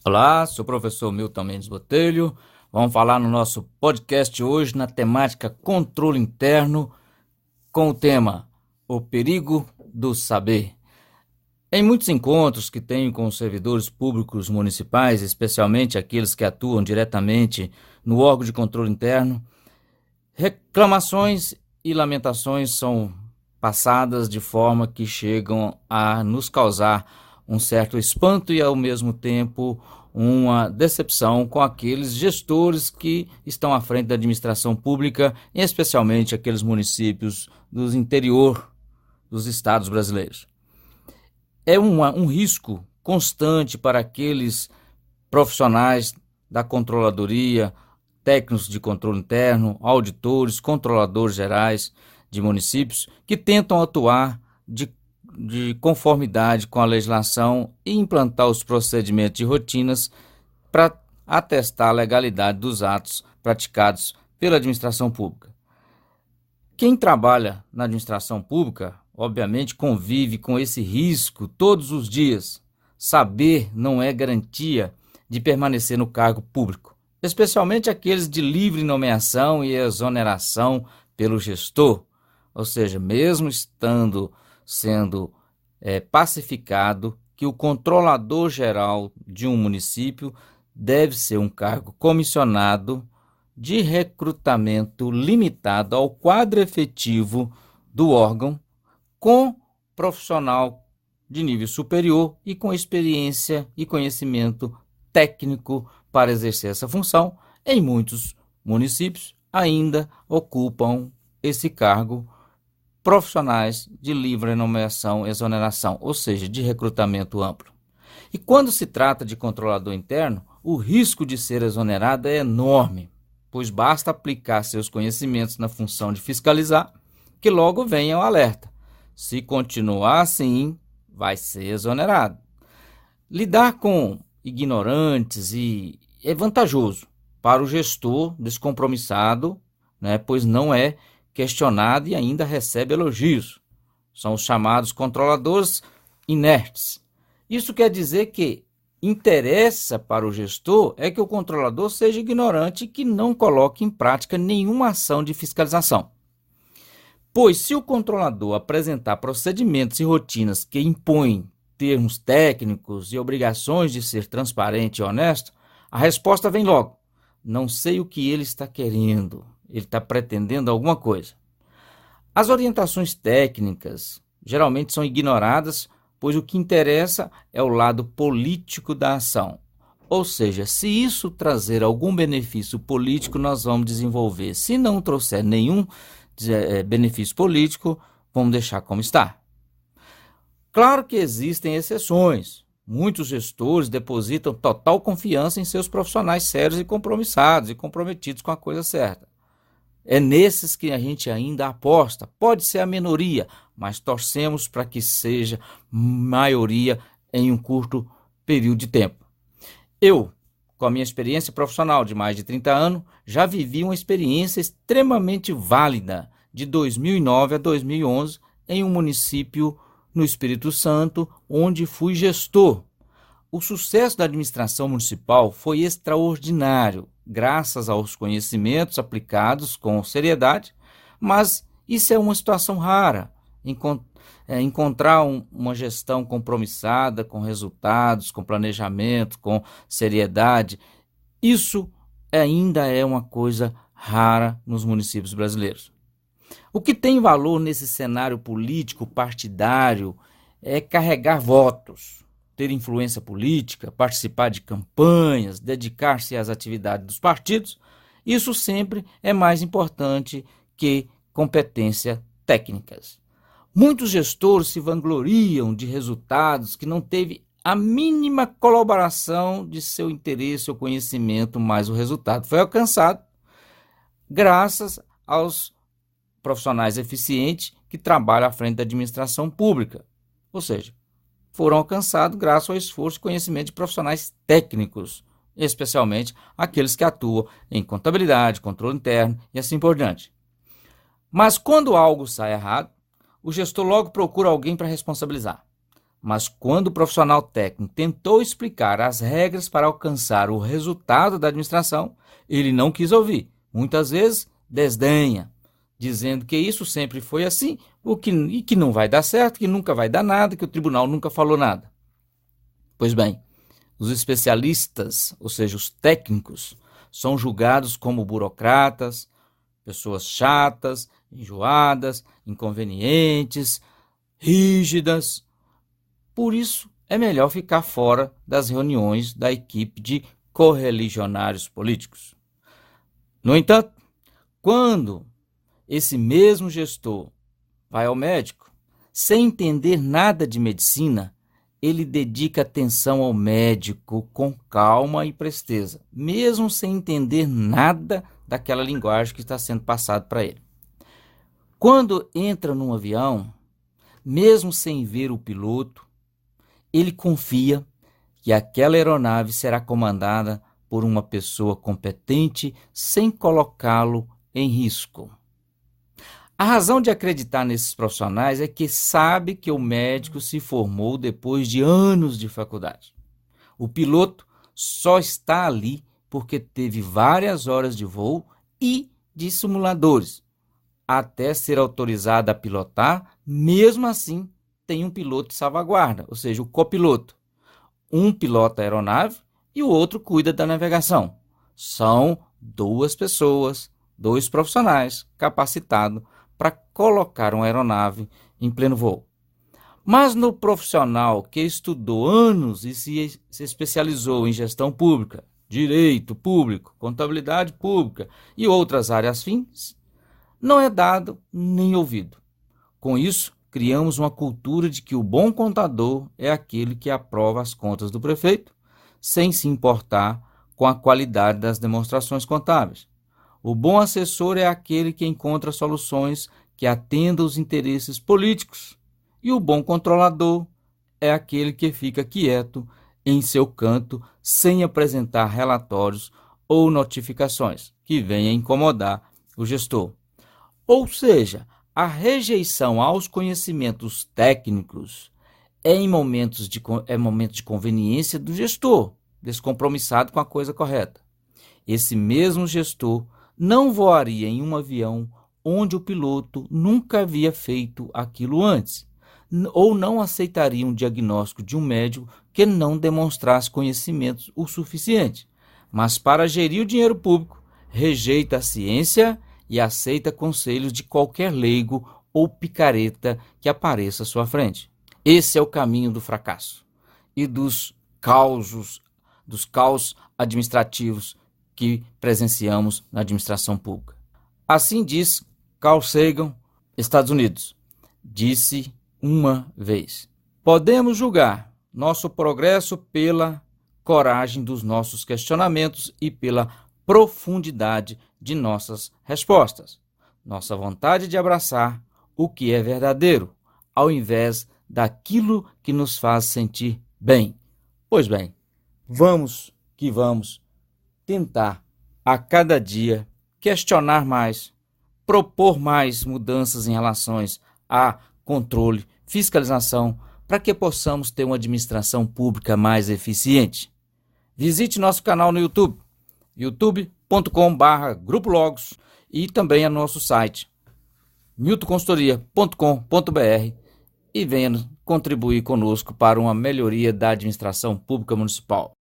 Olá, sou o professor Milton Mendes Botelho. Vamos falar no nosso podcast hoje na temática controle interno com o tema O Perigo do Saber. Em muitos encontros que tenho com os servidores públicos municipais, especialmente aqueles que atuam diretamente no órgão de controle interno, reclamações e lamentações são passadas de forma que chegam a nos causar um certo espanto e, ao mesmo tempo, uma decepção com aqueles gestores que estão à frente da administração pública, e especialmente aqueles municípios do interior dos estados brasileiros. É um risco constante para aqueles profissionais da controladoria, técnicos de controle interno, auditores, controladores gerais de municípios que tentam atuar de conformidade com a legislação e implantar os procedimentos e rotinas para atestar a legalidade dos atos praticados pela administração pública. Quem trabalha na administração pública, obviamente, convive com esse risco todos os dias. Saber não é garantia de permanecer no cargo público, especialmente aqueles de livre nomeação e exoneração pelo gestor, ou seja, mesmo sendo pacificado que o controlador geral de um município deve ser um cargo comissionado de recrutamento limitado ao quadro efetivo do órgão, com profissional de nível superior e com experiência e conhecimento técnico para exercer essa função. Em muitos municípios ainda ocupam esse cargo profissionais de livre nomeação e exoneração, ou seja, de recrutamento amplo. E quando se trata de controlador interno, o risco de ser exonerado é enorme, pois basta aplicar seus conhecimentos na função de fiscalizar, que logo venha o alerta. Se continuar assim, vai ser exonerado. Lidar com ignorantes é vantajoso para o gestor descompromissado, pois não é questionado e ainda recebe elogios. São os chamados controladores inertes. Isso quer dizer que interessa para o gestor é que o controlador seja ignorante e que não coloque em prática nenhuma ação de fiscalização. Pois se o controlador apresentar procedimentos e rotinas que impõem termos técnicos e obrigações de ser transparente e honesto, a resposta vem logo. Não sei o que ele está querendo. Ele está pretendendo alguma coisa. As orientações técnicas geralmente são ignoradas, pois o que interessa é o lado político da ação. Ou seja, se isso trazer algum benefício político, nós vamos desenvolver. Se não trouxer nenhum benefício político, vamos deixar como está. Claro que existem exceções. Muitos gestores depositam total confiança em seus profissionais sérios e compromissados e comprometidos com a coisa certa. É nesses que a gente ainda aposta. Pode ser a minoria, mas torcemos para que seja maioria em um curto período de tempo. Eu, com a minha experiência profissional de mais de 30 anos, já vivi uma experiência extremamente válida de 2009 a 2011 em um município no Espírito Santo, onde fui gestor. O sucesso da administração municipal foi extraordinário, graças aos conhecimentos aplicados com seriedade, mas isso é uma situação rara, encontrar uma gestão compromissada, com resultados, com planejamento, com seriedade. Isso ainda é uma coisa rara nos municípios brasileiros. O que tem valor nesse cenário político partidário é carregar votos, ter influência política, participar de campanhas, dedicar-se às atividades dos partidos. Isso sempre é mais importante que competências técnicas. Muitos gestores se vangloriam de resultados que não teve a mínima colaboração de seu interesse ou conhecimento, mas o resultado foi alcançado graças aos profissionais eficientes que trabalham à frente da administração pública. Ou seja, foram alcançados graças ao esforço e conhecimento de profissionais técnicos, especialmente aqueles que atuam em contabilidade, controle interno e assim por diante. Mas quando algo sai errado, o gestor logo procura alguém para responsabilizar. Mas quando o profissional técnico tentou explicar as regras para alcançar o resultado da administração, ele não quis ouvir. Muitas vezes desdenha, dizendo que isso sempre foi assim, e que não vai dar certo, que nunca vai dar nada, que o tribunal nunca falou nada. Pois bem, os especialistas, ou seja, os técnicos, são julgados como burocratas, pessoas chatas, enjoadas, inconvenientes, rígidas. Por isso, é melhor ficar fora das reuniões da equipe de correligionários políticos. No entanto, quando esse mesmo gestor vai ao médico, sem entender nada de medicina, ele dedica atenção ao médico com calma e presteza, mesmo sem entender nada daquela linguagem que está sendo passada para ele. Quando entra num avião, mesmo sem ver o piloto, ele confia que aquela aeronave será comandada por uma pessoa competente sem colocá-lo em risco. A razão de acreditar nesses profissionais é que sabe que o médico se formou depois de anos de faculdade. O piloto só está ali porque teve várias horas de voo e de simuladores, até ser autorizado a pilotar. Mesmo assim, tem um piloto de salvaguarda, ou seja, o copiloto. Um pilota a aeronave e o outro cuida da navegação. São duas pessoas, dois profissionais capacitados para colocar uma aeronave em pleno voo. Mas no profissional que estudou anos e se especializou em gestão pública, direito público, contabilidade pública e outras áreas afins, não é dado nem ouvido. Com isso, criamos uma cultura de que o bom contador é aquele que aprova as contas do prefeito, sem se importar com a qualidade das demonstrações contábeis. O bom assessor é aquele que encontra soluções que atendam os interesses políticos. E o bom controlador é aquele que fica quieto em seu canto, sem apresentar relatórios ou notificações que venham incomodar o gestor. Ou seja, a rejeição aos conhecimentos técnicos é em momentos de conveniência do gestor, descompromissado com a coisa correta. Esse mesmo gestor não voaria em um avião onde o piloto nunca havia feito aquilo antes, ou não aceitaria um diagnóstico de um médico que não demonstrasse conhecimentos o suficiente. Mas para gerir o dinheiro público, rejeita a ciência e aceita conselhos de qualquer leigo ou picareta que apareça à sua frente. Esse é o caminho do fracasso e dos caos administrativos que presenciamos na administração pública. Assim diz Carl Sagan, Estados Unidos. Disse uma vez: podemos julgar nosso progresso pela coragem dos nossos questionamentos e pela profundidade de nossas respostas. Nossa vontade de abraçar o que é verdadeiro, ao invés daquilo que nos faz sentir bem. Pois bem, vamos tentar a cada dia questionar mais, propor mais mudanças em relação a controle, fiscalização, para que possamos ter uma administração pública mais eficiente. Visite nosso canal no YouTube, youtube.com/Grupo Logos, e também a nosso site, miltonconsultoria.com.br, e venha contribuir conosco para uma melhoria da administração pública municipal.